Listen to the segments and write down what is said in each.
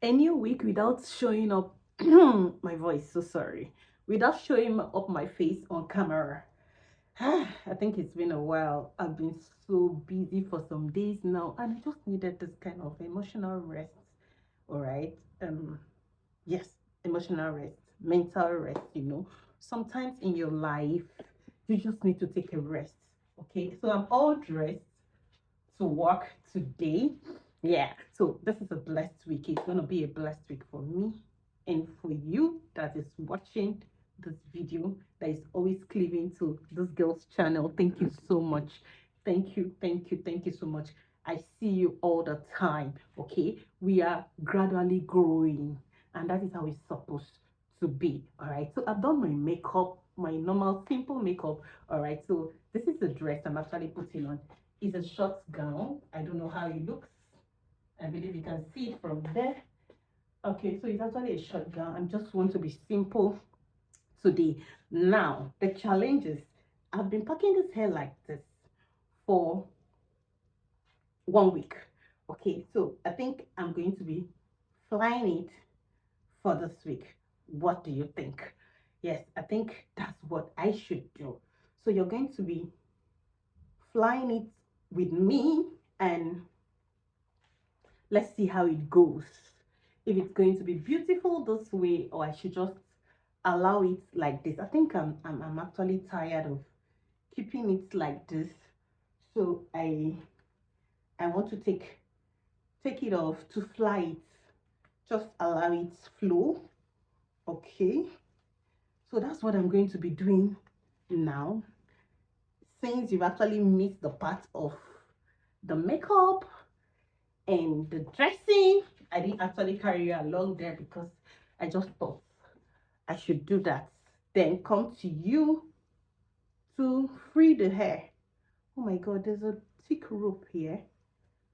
a new week without showing up my voice, so sorry, without showing up my face on camera. I think it's been a while. I've been so busy for some days now, and I just needed this kind of emotional rest. All right. Yes, emotional rest, mental rest, Sometimes in your life, you just need to take a rest. Okay. So I'm all dressed to work today. Yeah. So this is a blessed week. It's gonna be a blessed week for me and for you that is watching this video, that is always cleaving to this girl's channel. Thank you so much. Thank you, thank you, thank you so much. I see you all the time. Okay, we are gradually growing, and that is how it's supposed to be. All right, so I've done my makeup, my normal simple makeup. All right, so this is the dress I'm actually putting on. It's a short gown. I don't know how it looks. I believe you can see it from there. Okay, so it's actually a short gown. I just want to be simple today. Now, the challenges. I've been packing this hair like this for 1 week. Okay, so I think I'm going to be flying it for this week. What do you think? Yes, I think that's what I should do. So you're going to be flying it with me, and let's see how it goes. If it's going to be beautiful this way, or I should just allow it like this. I think I'm actually tired of keeping it like this. So I want to take it off to fly it. Just allow it flow. Okay. So that's what I'm going to be doing now. Since you've actually missed the part of the makeup and the dressing, I didn't actually carry you along there because I just thought I should do that. Then come to you to free the hair. Oh my god, there's a thick rope here.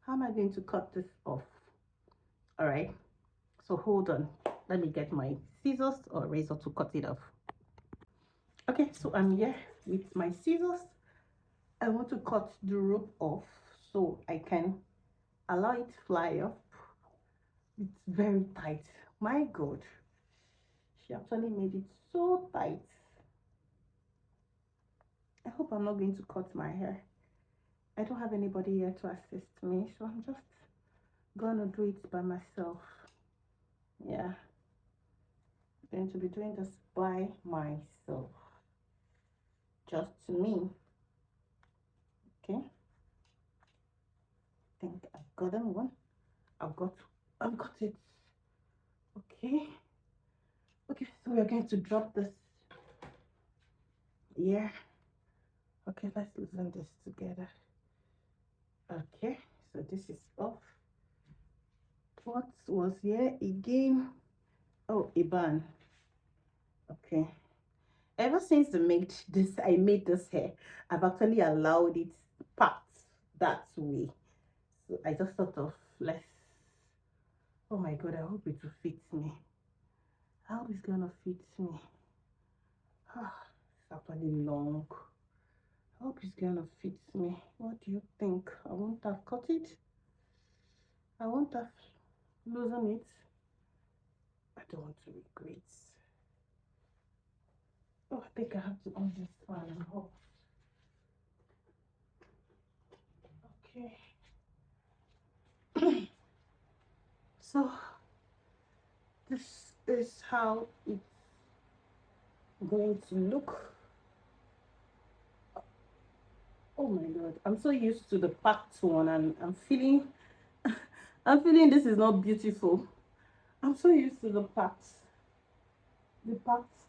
How am I going to cut this off? All right, so hold on. Let me get my scissors or razor to cut it off. Okay, so I'm here with my scissors. I want to cut the rope off so I can allow it fly up. It's very tight. My god, she actually made it so tight. I hope I'm not going to cut my hair. I don't have anybody here to assist me, so I'm just gonna do it by myself. Yeah, I'm going to be doing this by myself, just me. Okay, I think I've gotten one. I've got it. Okay, okay, so we're going to drop this. Yeah, okay, let's loosen this together. Okay, so this is off. What was here again? Oh, a band. Okay, ever since I made this hair, I've actually allowed it part that way. So I just thought of let's. Oh my god, I hope it will fit me. How is gonna fit me? It's actually long. I hope it's gonna fit me. What do you think? I won't have cut it. I won't have loosened it. I don't want to regret. Oh, I think I have to on this fan and hope. Okay. So this is how it's going to look. Oh my god, I'm so used to the packed one, and I'm feeling I'm feeling this is not beautiful. I'm so used to the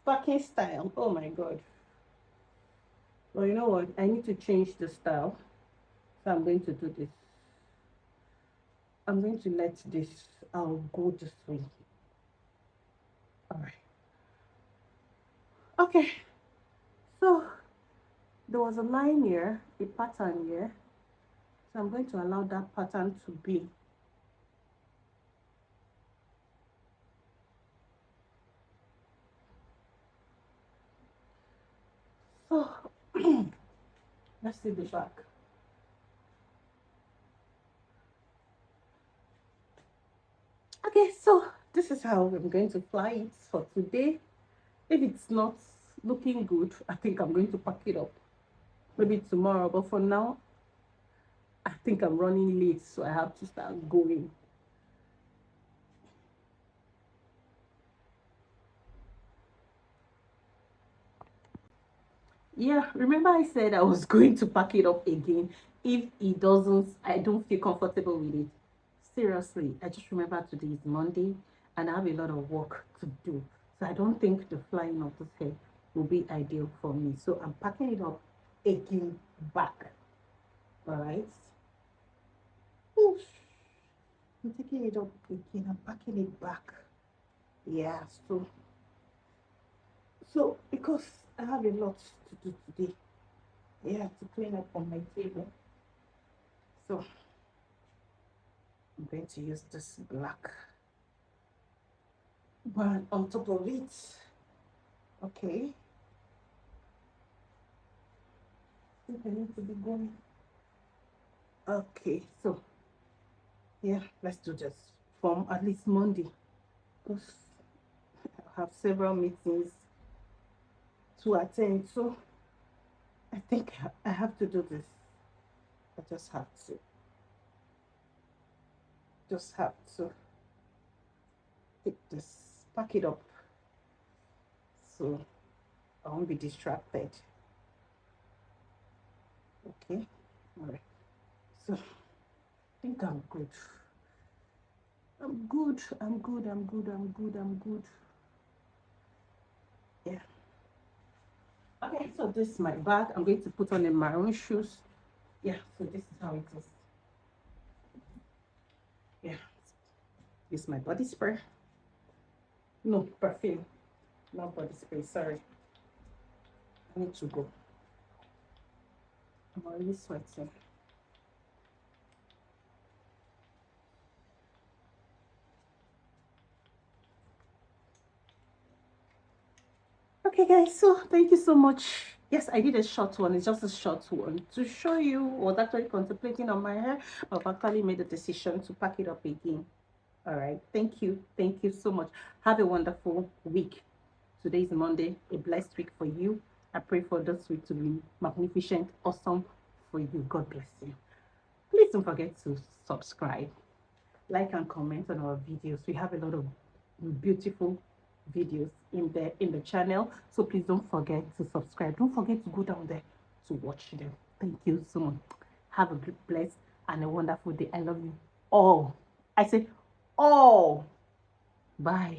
packing style. Oh my god. Well, you know what? I need to change the style. So I'm going to do this. I'm going to let this, I'll go this way. All right. Okay. So there was a line here, a pattern here. So I'm going to allow that pattern to be. So let's see the back. Okay, so this is how I'm going to fly it for today. If it's not looking good, I think I'm going to pack it up maybe tomorrow. But for now, I think I'm running late, so I have to start going. Yeah, remember I said I was going to pack it up again if it doesn't, I don't feel comfortable with it. Seriously, I just remember today is Monday and I have a lot of work to do. So I don't think the flying of this hair will be ideal for me. So I'm packing it up again back. All right. Oof. I'm taking it up again. I'm packing it back. Yeah. So because I have a lot to do today, yeah, to clean up on my table. So I'm going to use this black one on top of it. Okay. I think I need to be going. Okay, so yeah, let's do this from at least Monday because I have several meetings to attend. So I think I have to do this. I just have to. Just have to take this, pack it up so I won't be distracted. Okay. All right. So I think I'm good. I'm good. I'm good. I'm good. I'm good. I'm good. Yeah. Okay, so this is my bag. I'm going to put on the maroon shoes. Yeah, so this is how it is. Yeah. This is my body spray. No, perfume. Not body spray, sorry. I need to go. I'm already sweating. Okay, guys, so thank you so much. Yes, I did a short one. It's just a short one to show you what actually contemplating on my hair. I've actually made a decision to pack it up again. All right. Thank you. Thank you so much. Have a wonderful week. Today is Monday, a blessed week for you. I pray for this week to be magnificent, awesome for you. God bless you. Please don't forget to subscribe, like, and comment on our videos. We have a lot of beautiful videos in the channel, so please don't forget to subscribe. Don't forget to go down there to watch them. Thank you so much. Have a blessed and a wonderful day. I love you all. I say all. Bye.